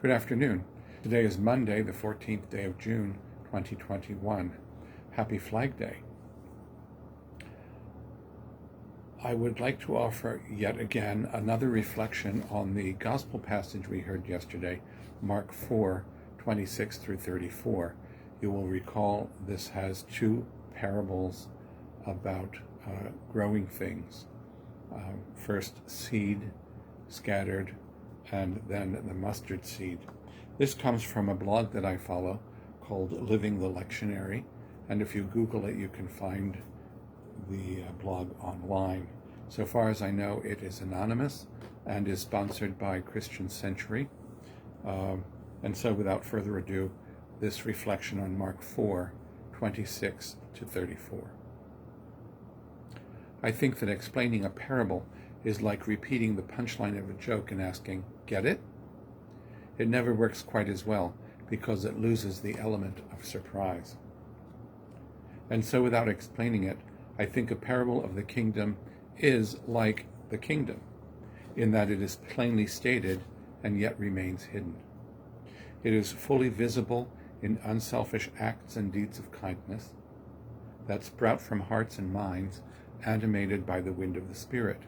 Good afternoon. Today is Monday, the 14th day of June, 2021. Happy Flag Day. I would like to offer yet again another reflection on the gospel passage we heard yesterday, Mark 4, 26 through 34. You will recall this has two parables about growing things. First, seed scattered, and then the mustard seed. This comes from a blog that I follow called Living the Lectionary, and if you Google it, you can find the blog online. So far as I know, it is anonymous and is sponsored by Christian Century. And so without further ado, this reflection on Mark 4, 26 to 34. I think that explaining a parable is like repeating the punchline of a joke and asking, "Get it?" It never works quite as well because it loses the element of surprise. And so without explaining it, I think a parable of the kingdom is like the kingdom, in that it is plainly stated and yet remains hidden. It is fully visible in unselfish acts and deeds of kindness that sprout from hearts and minds animated by the wind of the Spirit,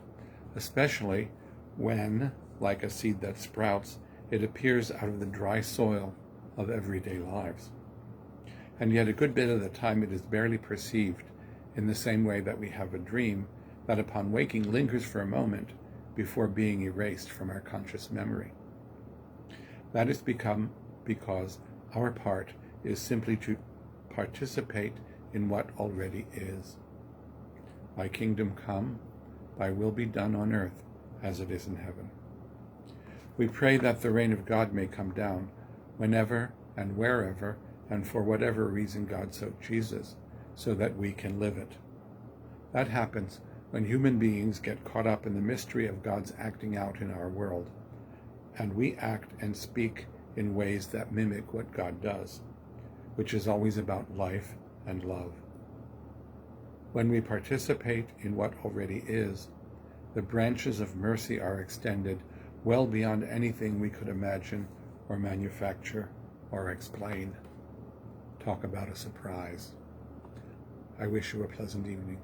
especially when, like a seed that sprouts, it appears out of the dry soil of everyday lives. And yet a good bit of the time it is barely perceived, in the same way that we have a dream that upon waking lingers for a moment before being erased from our conscious memory. That is because our part is simply to participate in what already is. Thy kingdom come, thy will be done on earth as it is in heaven. We pray that the reign of God may come down whenever and wherever and for whatever reason God so chooses, so that we can live it. That happens when human beings get caught up in the mystery of God's acting out in our world, and we act and speak in ways that mimic what God does, which is always about life and love. When we participate in what already is, the branches of mercy are extended well beyond anything we could imagine or manufacture or explain. Talk about a surprise. I wish you a pleasant evening.